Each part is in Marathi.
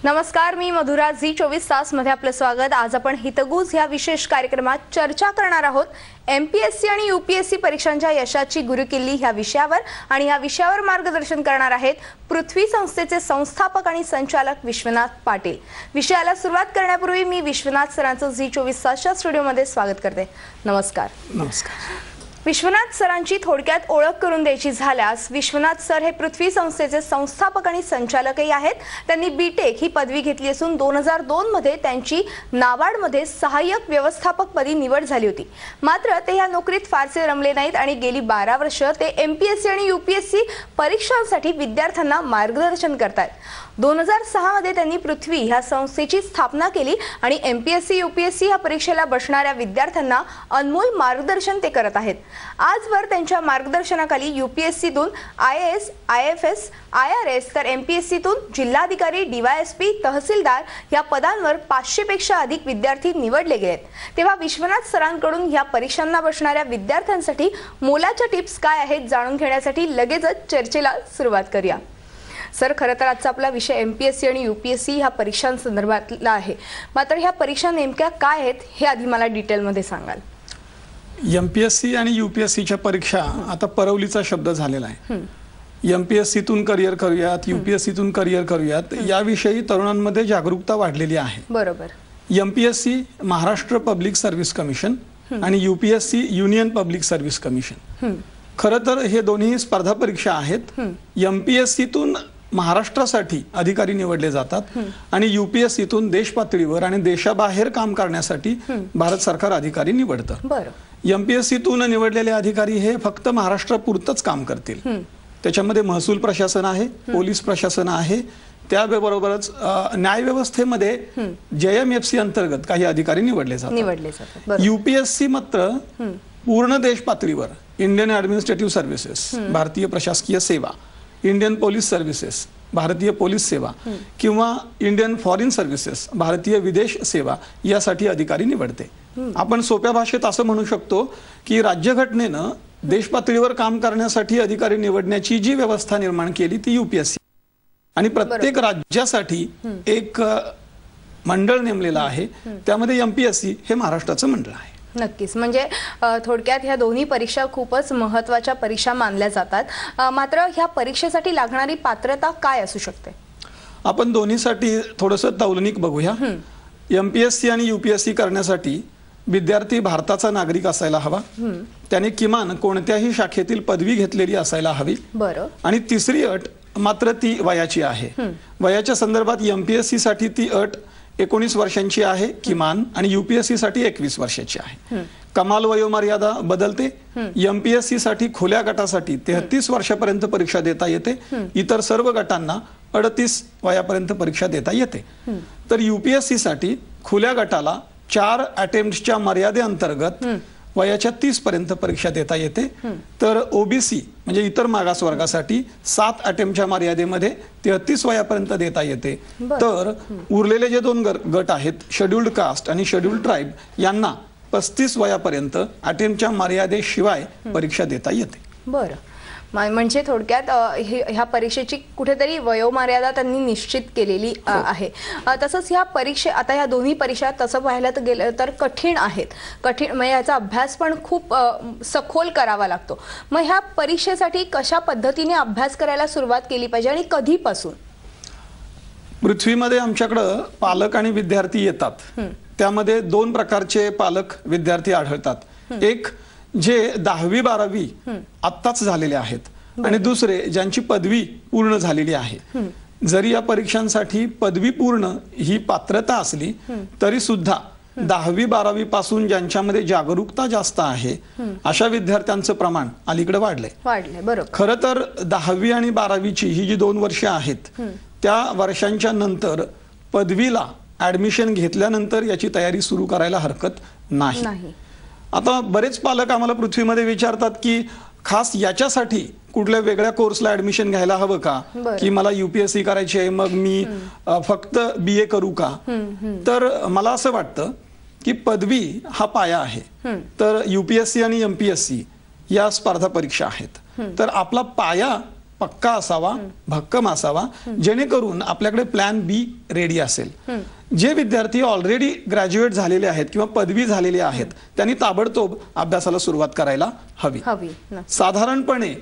नमस्कार, मी मधुरा. झी24 तास मध्ये आपलं स्वागत. आज आपण हितगुज या विशेष कार्यक्रमात चर्चा करणार आहोत एमपीएससी आणि यूपीएससी परीक्षांच्या यशाची गुरुकिल्ली ह्या विषयावर. आणि ह्या विषयावर मार्गदर्शन करणार आहेत पृथ्वी संस्थेचे संस्थापक आणि संचालक विश्वनाथ पाटील. विषयाला सुरुवात करण्यापूर्वी मी विश्वनाथ सरांचं झी24 तासच्या स्टुडिओमध्ये स्वागत करते. नमस्कार. नमस्कार. विश्वनाथ सरांची थोडक्यात ओळख करून द्यायची झाल्यास, विश्वनाथ सर हे पृथ्वी संस्थेचे संस्थापक आणि संचालकही आहेत. त्यांनी बीटेक ही पदवी घेतली असून 2002 मध्ये त्यांची नाबार्डमध्ये सहाय्यक व्यवस्थापक पदी निवड झाली होती. मात्र ते या नोकरीत फारसे रमले नाहीत आणि गेली 12 वर्ष ते एमपीएससी आणि यूपीएससी परीक्षांसाठी विद्यार्थ्यांना मार्गदर्शन करतात. 2006 मध्ये त्यांनी पृथ्वी ह्या संस्थेची स्थापना केली आणि एमपीएससी यूपीएससी या परीक्षेला बसणाऱ्या विद्यार्थ्यांना अनमोल मार्गदर्शन ते करत आहेत. आजवर त्यांच्या मार्गदर्शनाखाली यूपीएससीतून आयएएस, आयएफएस, आयआरएस तर एमपीएससीतून जिल्हाधिकारी, डीवायएसपी, तहसीलदार या पदांवर 500 पेक्षा अधिक विद्यार्थी निवडले गेलेत. तेव्हा विश्वनाथ सरांकडून या परीक्षांना बसणाऱ्या विद्यार्थ्यांसाठी मोलाच्या टिप्स काय आहेत जाणून घेण्यासाठी लगेचच चर्चेला सुरुवात करूया. सर, खरं तर आजचा आपला विषय एमपीएससी आणि यूपीएससी ह्या परीक्षांसंदर्भातला आहे. मात्र ह्या परीक्षा नेमक्या काय आहेत हे आधी मला डिटेलमध्ये सांगाल. एमपीएससी आणि यूपीएससीच्या परीक्षा आता परवलीचा शब्द झालेला आहे. एमपीएससीतून करिअर करूयात, यूपीएससीतून करिअर करूयात याविषयी तरुणांमध्ये जागरूकता वाढलेली आहे. बरोबर. MPSC Maharashtra public service commission आणि UPSC union public service commission. खरं तर हे दोन्ही स्पर्धा परीक्षा आहेत. एमपीएससीतून महाराष्ट्रासाठी अधिकारी निवडले जातात आणि यूपीएससीतून देश पातळीवर आणि देशाबाहेर काम करण्यासाठी भारत सरकार अधिकारी निवडतं. एमपीएससीतून निवडलेले अधिकारी हे फक्त महाराष्ट्रापुरतच काम करतील. त्याच्यामध्ये महसूल प्रशासन आहे, पोलीस प्रशासन आहे, त्याबरोबरच न्यायव्यवस्थेमध्ये जेएमएफसी अंतर्गत काही अधिकारी निवडले जातात. यूपीएससी मात्र पूर्ण देश पातळीवर इंडियन ऍडमिनिस्ट्रेटिव्ह सर्व्हिसेस, भारतीय प्रशासकीय सेवा, इंडियन पोलीस सर्व्हिसेस, भारतीय पोलीस सेवा किंवा इंडियन फॉरेन सर्व्हिसेस, भारतीय विदेश सेवा यासाठी अधिकारी निवडते. आपण सोप्या भाषेत असं म्हणू शकतो की राज्यघटनेनं देश पातळीवर काम करण्यासाठी अधिकारी निवडण्याची जी व्यवस्था निर्माण केली ती यूपीएससी आणि प्रत्येक राज्यासाठी एक मंडळ नेमलेलं आहे. त्यामध्ये एमपीएससी हे महाराष्ट्राचं मंडळ आहे. नक्कीच. म्हणजे थोडक्यात ह्या दोन्ही परीक्षा खूपच महत्त्वाच्या परीक्षा मानल्या जातात. मात्र ह्या परीक्षेसाठी लागणारी पात्रता काय असू शकते? आपण दोन्हीसाठी थोडंसं तौलनिक बघूया. एमपीएससी आणि यूपीएससी करण्यासाठी विद्यार्थी भारताचा नागरिक असायला हवा. त्याने किमान कोणत्याही शाखेतील पदवी घेतलेली असायला हवी. बरं. आणि तिसरी अट मात्र ती वयाची आहे. वयाच्या संदर्भात एमपीएससी साठी ती अट 19 वर्षांची आहे किमान आणि यूपीएससी साठी 21 वर्षांची आहे. कमाल वयोमर्यादा बदलते. एमपीएससी साठी खुल्या गटासाठी 33 वर्षापर्यंत परीक्षा देता येते. इतर सर्व गटांना 38 वयापर्यंत परीक्षा देता येते. तर यूपीएससी साठी खुल्या गटाला 4 अटेम्प्टच्या मर्यादेअंतर्गत वयाच्या 30 पर्यंत परीक्षा देता येते. तर ओबीसी म्हणजे इतर मागासवर्गासाठी 7 अटेम्प्टच्या मर्यादेमध्ये 33 वयापर्यंत देता येते. तर उरलेले जे 2 गट आहेत, शेड्यूल्ड कास्ट आणि शेड्यूल्ड ट्राईब, यांना 35 वयापर्यंत अटेम्प्टच्या मर्यादेशिवाय परीक्षा देता येते. बरं. म्हणजे थोडक्यात ह्या परीक्षेची कुठेतरी वयोमर्यादा त्यांनी निश्चित केलेली आहे. तसंच ह्या आता ह्या दोन्ही परीक्षा तसं पाहायला गेलं तर कठीण आहेत. म्हणजे याचा अभ्यास पण खूप सखोल करावा लागतो. मग ह्या परीक्षेसाठी कशा पद्धतीने अभ्यास करायला सुरुवात केली पाहिजे आणि कधीपासून? पृथ्वीमध्ये आमच्याकडं पालक आणि विद्यार्थी येतात. त्यामध्ये 2 प्रकारचे पालक विद्यार्थी आढळतात. एक जे 10वी 12वी आत्ताच झालेले आहेत आणि दुसरे ज्यांची पदवी पूर्ण झालेली आहे. जरी या परीक्षांसाठी पदवी पूर्ण ही पात्रता असली तरी सुद्धा 10वी 12वी पासून ज्यांच्यामध्ये जागरूकता जास्त आहे अशा विद्यार्थ्यांचं प्रमाण अलीकडे वाढलंय. बरोबर. खरं तर 10वी आणि 12वीची ही जी 2 वर्षे आहेत त्या वर्षांच्या नंतर पदवीला ऍडमिशन घेतल्यानंतर याची तयारी सुरू करायला हरकत नाही. आता बरेच पालक आम्हाला पृथ्वीमध्ये विचारतात की खास याच्यासाठी कुठल्या वेगळ्या कोर्सला ऍडमिशन घ्यायला हवं का, की मला यूपीएससी करायची आहे मग मी फक्त बीए करू का? तर मला असं वाटतं की पदवी हा पाया आहे. तर यूपीएससी आणि एमपीएससी या स्पर्धा परीक्षा आहेत. तर आपला पाया पक्का असावा, भक्कम असावा, जेणेकरून आपल्याकडे प्लॅन बी रेडी असेल. जे विद्यार्थी ऑलरेडी ग्रॅज्युएट झालेले आहेत किंवा पदवी झालेले आहेत त्यांनी ताबडतोब अभ्यासाला सुरुवात करायला हवी. साधारणपणे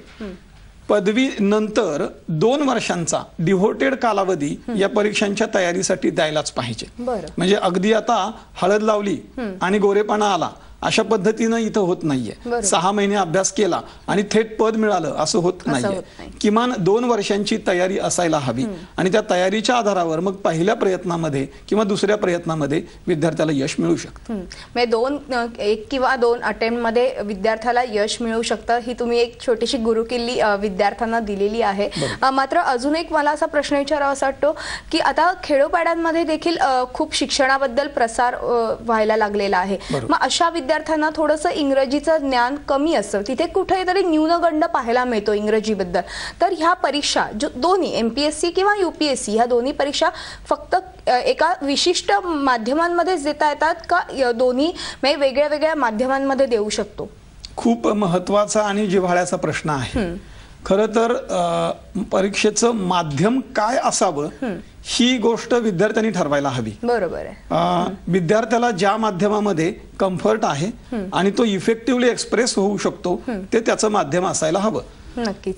पदवी नंतर 2 वर्षांचा डिव्होटेड कालावधी या परीक्षांच्या तयारीसाठी द्यायलाच पाहिजे. म्हणजे अगदी आता हळद लावली आणि गोरेपणा आला अशा पद्धतीनं इथं होत नाहीये. 6 महिने अभ्यास केला आणि थेट पद मिळालं असं होत नाहीये. किमान 2 वर्षांची तयारी असायला हवी आणि त्या तयारीच्या आधारावर मग पहिल्या प्रयत्नामध्ये किंवा दुसऱ्या प्रयत्नामध्ये विद्यार्थ्याला यश मिळू शकतं. म्हणजे 1 किंवा 2 अटेम्प्ट मध्ये विद्यार्थ्याला यश मिळू शकतं. ही तुम्ही एक छोटीशी गुरुकिल्ली विद्यार्थ्यांना दिलेली आहे. मात्र अजून एक मला असा प्रश्न विचारावा असा वाटतो की आता खेडोपाड्यांमध्ये देखील खूप शिक्षणाबद्दल प्रसार व्हायला लागलेला आहे. मग अशा विद्यार्थ्यांना थोडंसं इंग्रजीचं ज्ञान कमी असतं, तिथे कुठेतरी न्यूनगंड पाहायला मिळतो इंग्रजीबद्दल. तर ह्या परीक्षा जो दोन्ही एमपीएससी किंवा यूपीएससी ह्या दोन्ही परीक्षा फक्त एका विशिष्ट माध्यमांमध्येच देता येतात का दोन्ही वेगळ्या वेगळ्या माध्यमांमध्ये देऊ शकतो? खूप महत्वाचा आणि जिव्हाळ्याचा प्रश्न आहे. खरं तर परीक्षेचं माध्यम काय असावं ही गोष्ट विद्यार्थ्यांनी ठरवायला हवी. बरोबर आहे. विद्यार्थ्याला ज्या माध्यमामध्ये कम्फर्ट आहे आणि तो इफेक्टिव्हली एक्सप्रेस होऊ शकतो ते त्याचं माध्यम असायला हवं.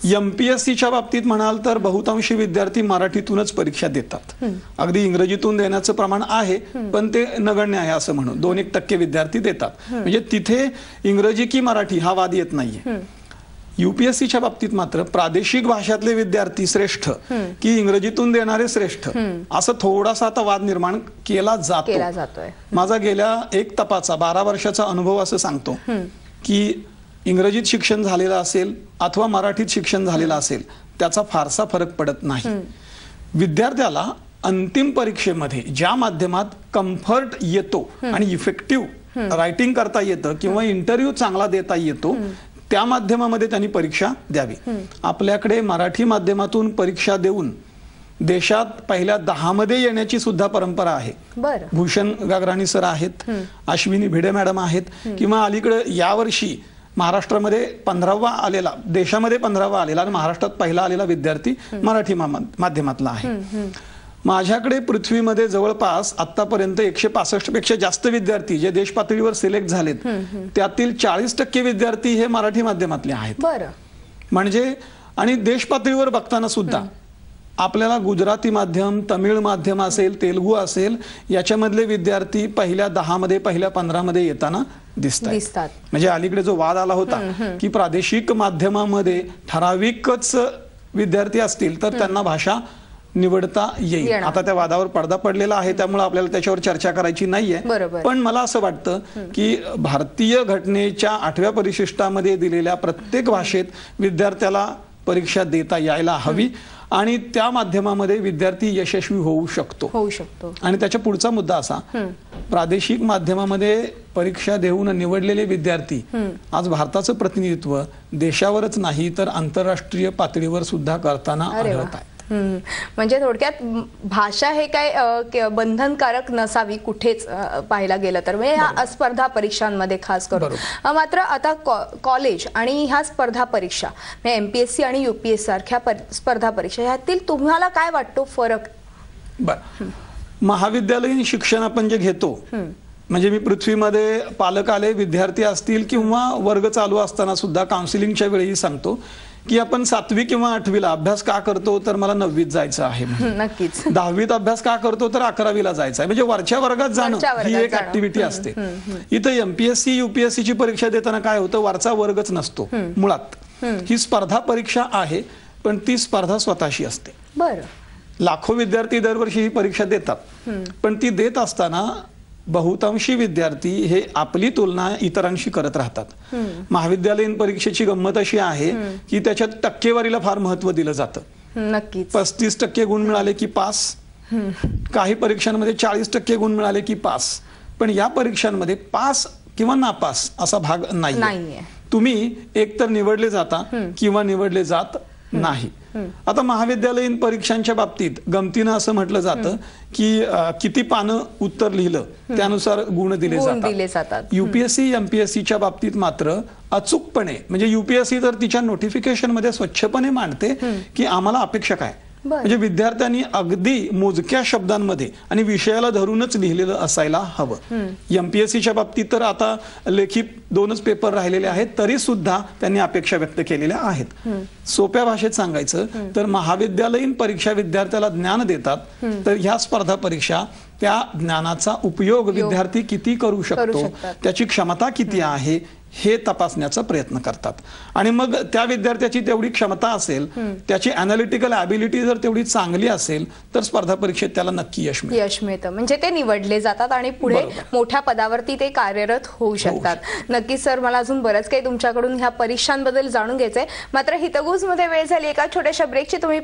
एमपीएससीच्या बाबतीत म्हणाल तर बहुतांशी विद्यार्थी मराठीतूनच परीक्षा देतात. अगदी इंग्रजीतून देण्याचं प्रमाण आहे पण ते नगण्य आहे असं म्हणून 2-1% विद्यार्थी देतात. म्हणजे तिथे इंग्रजी की मराठी हा वाद येत नाहीये. यूपीएससीच्या बाबतीत मात्र प्रादेशिक भाषातले विद्यार्थी श्रेष्ठ की इंग्रजीतून देणारे श्रेष्ठ असं थोडासा आता वाद निर्माण केला जातोय. माझा गेल्या 1 तपाचा 12 वर्षाचा अनुभव असं सांगतो की इंग्रजीत शिक्षण झालेलं असेल अथवा मराठीत शिक्षण झालेलं असेल त्याचा फारसा फरक पडत नाही. विद्यार्थ्याला अंतिम परीक्षेमध्ये ज्या माध्यमात कम्फर्ट येतो आणि इफेक्टिव्ह रायटिंग करता येतं किंवा इंटरव्ह्यू चांगला देता येतो त्या माध्यमामध्ये त्यांनी परीक्षा द्यावी. आपल्याकडे मराठी माध्यमातून परीक्षा देऊन देशात पहिल्या 10 मध्ये येण्याची सुद्धा परंपरा आहे. भूषण गागराणी सर आहेत, अश्विनी भिडे मॅडम आहेत किंवा अलीकडे यावर्षी महाराष्ट्रामध्ये 15वा आलेला, देशामध्ये 15वा आलेला आणि महाराष्ट्रात पहिला आलेला विद्यार्थी मराठी माध्यमातला आहे. माझ्याकडे पृथ्वीमध्ये जवळपास आतापर्यंत 165 पेक्षा जास्त विद्यार्थी जे देश पातळीवर सिलेक्ट झालेत त्यातील 40% विद्यार्थी हे मराठी माध्यमातले आहेत. म्हणजे आणि देश पातळीवर बघताना सुद्धा आपल्याला गुजराती माध्यम, तमिळ माध्यम असेल, तेलुगू असेल याच्यामधले विद्यार्थी पहिल्या 10 मध्ये पहिल्या 15 मध्ये येताना दिसतात. म्हणजे अलीकडे जो वाद आला होता की प्रादेशिक माध्यमामध्ये ठराविकच विद्यार्थी असतील तर त्यांना भाषा निवडता येईल. आता त्या वादावर पडदा पडलेला आहे त्यामुळे आपल्याला त्याच्यावर चर्चा करायची नाहीये. पण मला असं वाटतं की भारतीय घटनेच्या 8व्या परिशिष्टामध्ये दिलेल्या प्रत्येक भाषेत विद्यार्थ्याला परीक्षा देता यायला हवी आणि त्या माध्यमामध्ये विद्यार्थी यशस्वी होऊ शकतो. आणि त्याच्या पुढचा मुद्दा असा, प्रादेशिक माध्यमामध्ये परीक्षा देऊन निवडलेले विद्यार्थी आज भारताचं प्रतिनिधित्व देशावरच नाही तर आंतरराष्ट्रीय पातळीवर सुद्धा करताना आढळत आहे. म्हणजे थोडक्यात भाषा हे काय बंधनकारक नसावी कुठेच पाहायला गेलं तर, म्हणजे ह्या स्पर्धा परीक्षांमध्ये खास करून. मात्र आता कॉलेज आणि ह्या स्पर्धा परीक्षा म्हणजे एमपीएससी आणि यूपीएससी सारख्या स्पर्धा परीक्षा ह्यातील तुम्हाला काय वाटतो फरक? महाविद्यालयीन शिक्षण आपण जे घेतो म्हणजे मी पृथ्वीमध्ये पालक आले, विद्यार्थी असतील किंवा वर्ग चालू असताना सुद्धा काउन्सिलिंगच्या वेळी सांगतो की आपण 7वी किंवा 8वीला अभ्यास का करतो तर मला 9वीत जायचं आहे. नक्कीच. 10वीत अभ्यास का करतो तर 11वीला जायचं आहे. म्हणजे वरच्या वर्गात जाणं ही एक ऍक्टिव्हिटी असते. इथं एमपीएससी यूपीएससी ची परीक्षा देताना काय होतं, वरचा वर्गच नसतो मुळात. ही स्पर्धा परीक्षा आहे पण ती स्पर्धा स्वतःशी असते. लाखो विद्यार्थी दरवर्षी ही परीक्षा देतात पण ती देत असताना बहुतांशी विद्यार्थी हे आपली तुलना इतरांशी करत राहतात. महाविद्यालयीन परीक्षेची गंमत अशी आहे की त्याच्यात टक्केवारीला फार महत्व दिलं जातं. नक्कीच. 35% गुण मिळाले की पास, काही परीक्षांमध्ये 40% गुण मिळाले की पास. पण या परीक्षांमध्ये पास किंवा नापास असा भाग नाही. तुम्ही एकतर निवडले जाता किंवा निवडले जात नाही. आता महाविद्यालयीन परीक्षांच्या बाबतीत गमतीनं असं म्हटलं जातं की किती पानं उत्तर लिहिलं त्यानुसार गुण दिले जातात. युपीएससी एमपीएससीच्या बाबतीत मात्र अचूकपणे, म्हणजे युपीएससी तर तिच्या नोटिफिकेशन मध्ये स्वच्छपणे मांडते की आम्हाला अपेक्षा काय, म्हणजे विद्यार्थ्यांनी अगदी मोजक्या शब्दांमध्ये आणि विषयाला धरूनच लिहिलेलं असायला हवं. एमपीएससीच्या बाबतीत तर आता लेखी 2च पेपर राहिलेले आहेत, तरी सुद्धा त्यांनी अपेक्षा व्यक्त केलेल्या आहेत. सोप्या भाषेत सांगायचं तर महाविद्यालयीन परीक्षा विद्यार्थ्याला ज्ञान देतात, तर ह्या स्पर्धा परीक्षा त्या ज्ञानाचा उपयोग विद्यार्थी किती करू शकतो, त्याची क्षमता किती आहे हे तपासण्याचा प्रयत्न करतात. आणि मग त्या विद्यार्थ्याची तेवढी क्षमता असेल, त्याची अॅनालिटिकल ॲबिलिटी जर तेवढी चांगली असेल तर स्पर्धा परीक्षेत त्याला नक्की यश मिळतं. म्हणजे ते निवडले जातात आणि पुढे मोठ्या पदावरती ते कार्यरत होऊ शकतात. नक्कीच सर, मला अजून बरंच काही तुमच्याकडून ह्या परीक्षांबद्दल जाणून घ्यायचंय. मात्र हितगुज मध्ये वेळ झाली एका छोट्याशा ब्रेकची. तुम्ही